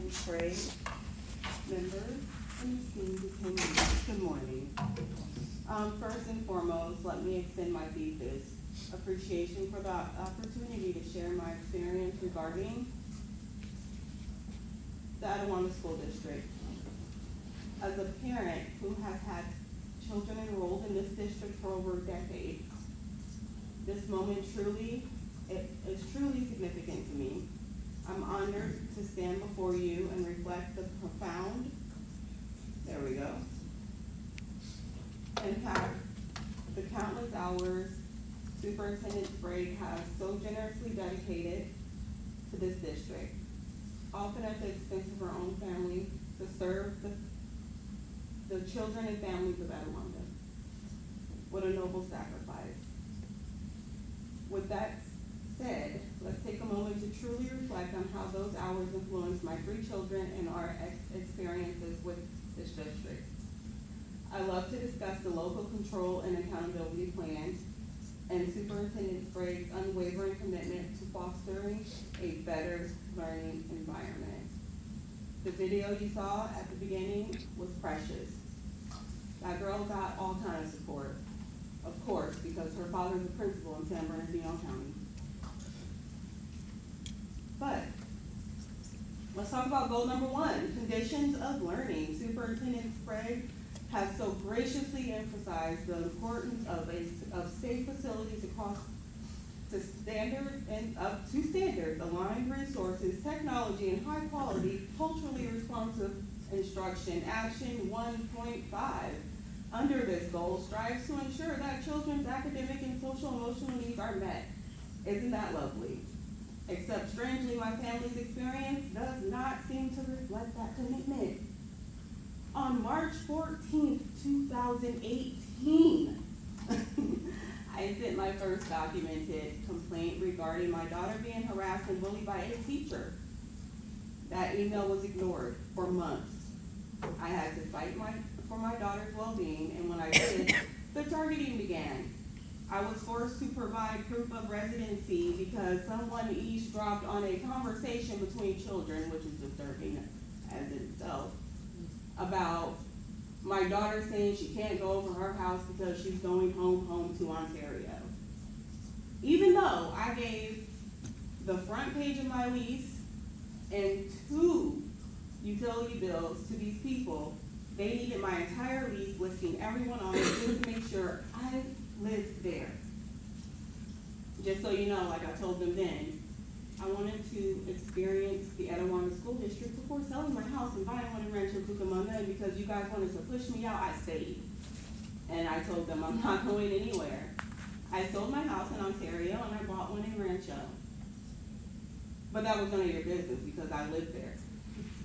Sprague, members, and esteemed attendees, good morning. First and foremost, let me extend my deepest appreciation for the opportunity to share my experience regarding the Etiwanda School District. As a parent who has had children enrolled in this district for over a decade, this moment is truly significant to me. I'm honored to stand before you and reflect the profound, impact the countless hours Superintendent Sprague has so generously dedicated to this district, often at the expense of her own family, to serve the children and families of Etiwanda. What a noble sacrifice. With that said, let's take a moment to truly reflect on how those hours influenced my 3 children and our experiences with this district. I love to discuss the local control and accountability plan and Superintendent Sprague's unwavering commitment to fostering a better learning environment. The video you saw at the beginning was precious. That girl got all kinds of support, of course, because her father's a principal in San Bernardino County. But let's talk about goal number 1, conditions of learning. Superintendent Sprague has so graciously emphasized the importance of safe facilities across to standards, aligned resources, technology, and high quality, culturally responsive instruction. Action 1.5 under this goal strives to ensure that children's academic and social emotional needs are met. Isn't that lovely? Except strangely, my family's experience does not seem to reflect that commitment. On March 14th, 2018, I sent my first documented complaint regarding my daughter being harassed and bullied by a teacher. That email was ignored for months. I had to fight for my daughter's well-being, and when I did, the targeting began. I was forced to provide proof of residency because someone eavesdropped on a conversation between children, which is disturbing as itself, about my daughter saying she can't go over her house because she's going home to Ontario. Even though I gave the front page of my lease and 2 utility bills to these people, they needed my entire lease listing everyone on it just to make sure I lived there. Just so you know, like I told them then, I wanted to experience the Etiwanda School District before selling my house and buying one in Rancho Cucamonga, and because you guys wanted to push me out, I stayed. And I told them I'm not going anywhere. I sold my house in Ontario and I bought one in Rancho. But that was none of your business because I lived there.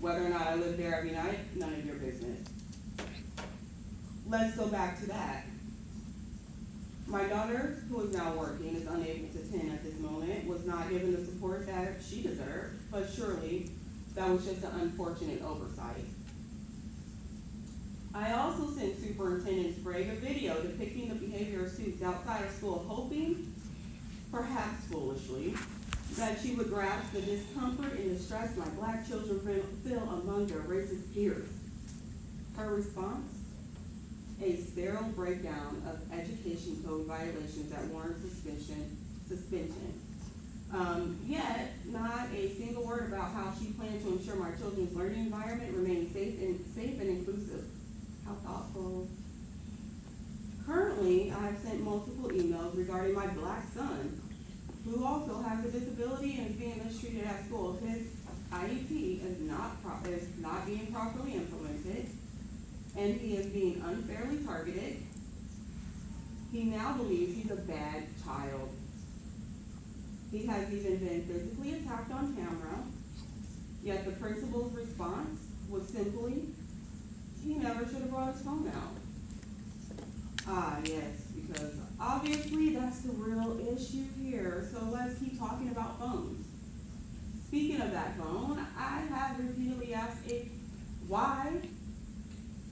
Whether or not I lived there every night, none of your business. Let's go back to that. My daughter, who is now working, is unable to attend at this moment, was not given the support that she deserved, but surely that was just an unfortunate oversight. I also sent Superintendent Sprague a video depicting the behavior of students outside of school, hoping, perhaps foolishly, that she would grasp the discomfort and distress my Black children feel among their racist peers. Her response? A sterile breakdown of education code violations that warrant suspension. Yet, not a single word about how she planned to ensure my children's learning environment remains safe and inclusive. How thoughtful. Currently, I have sent multiple emails regarding my Black son, who also has a disability and is being mistreated at school. His IEP is not being properly implemented, and he is being unfairly targeted. He now believes he's a bad child. He has even been physically attacked on camera, yet the principal's response was simply, he never should have brought his phone out. Ah, yes, because obviously that's the real issue here, so let's keep talking about phones. Speaking of that phone, I have repeatedly asked why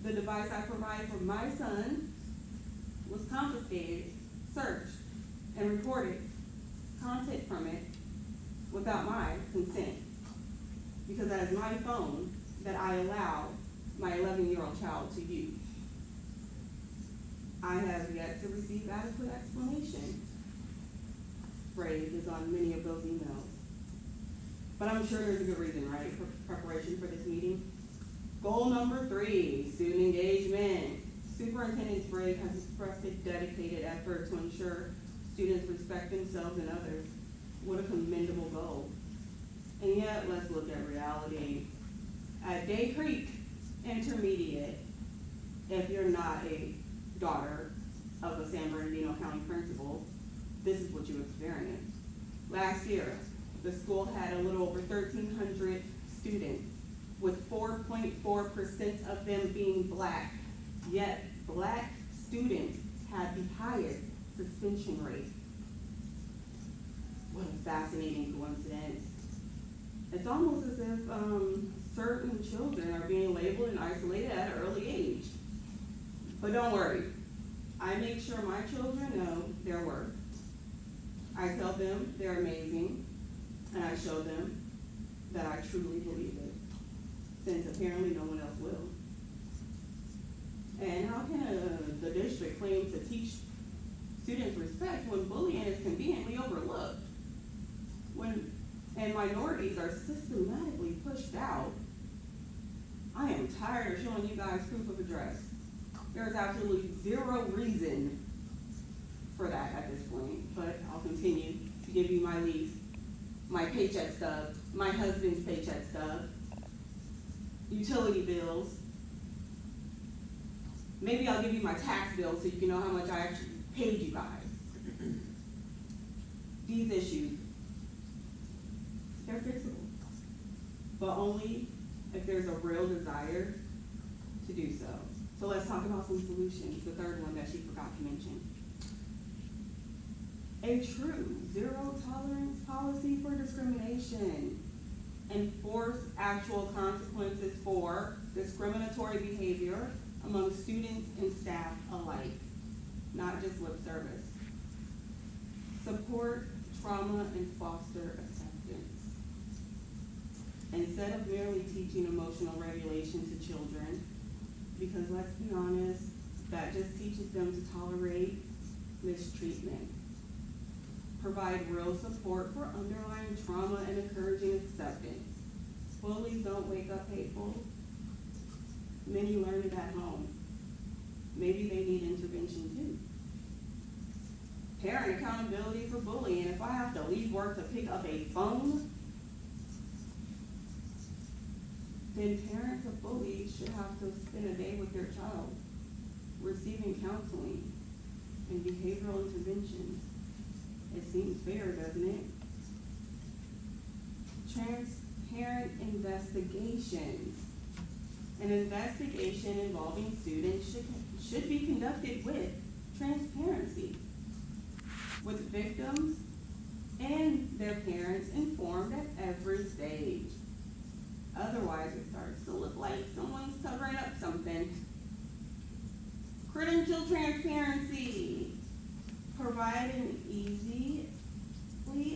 the device I provided for my son was confiscated, searched, and recorded content from it without my consent. because that is my phone that I allow my 11-year-old child to use. I have yet to receive adequate explanation. Phrase is on many of those emails. But I'm sure there's a good reason, right, for preparation for this meeting. Goal number 3, student engagement. Superintendent Sprague has expressed a dedicated effort to ensure students respect themselves and others. What a commendable goal. And yet, let's look at reality. At Day Creek Intermediate, if you're not a daughter of a San Bernardino County principal, this is what you experience. Last year, the school had a little over 1,300 students, with 4.4% of them being Black. Yet, Black students had the highest suspension rate. What a fascinating coincidence. It's almost as if certain children are being labeled and isolated at an early age. But don't worry, I make sure my children know their worth. I tell them they're amazing, and I show them that I truly believe it, since apparently no one else will. And how can the district claim to teach students respect when bullying is conveniently overlooked? And minorities are systematically pushed out? I am tired of showing you guys proof of address. There is absolutely zero reason for that at this point, but I'll continue to give you my lease, my paycheck stub, my husband's paycheck stub, utility bills. Maybe I'll give you my tax bill so you can know how much I actually paid you guys. These issues, they're fixable, but only if there's a real desire to do so. So let's talk about some solutions, the third one that she forgot to mention. A true zero tolerance policy for discrimination. Enforce actual consequences for discriminatory behavior among students and staff alike, not just lip service. Support trauma and foster acceptance. Instead of merely teaching emotional regulation to children, because let's be honest, that just teaches them to tolerate mistreatment. Provide real support for underlying trauma and encouraging acceptance. Bullies don't wake up hateful. Many learn it at home. Maybe they need intervention too. Parent accountability for bullying. If I have to leave work to pick up a phone, then parents of bullies should have to spend a day with their child, receiving counseling and behavioral interventions. It seems fair, doesn't it? Transparent investigations. An investigation involving students should be conducted with transparency, with victims and their parents informed at every stage. Otherwise, it starts to look like someone's covering up something. Credential transparency. Provide an easily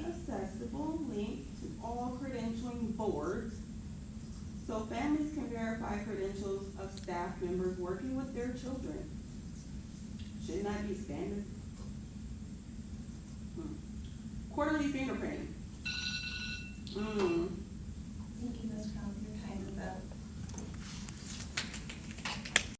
accessible link to all credentialing boards so families can verify credentials of staff members working with their children. Shouldn't that be standard? Quarterly fingerprinting.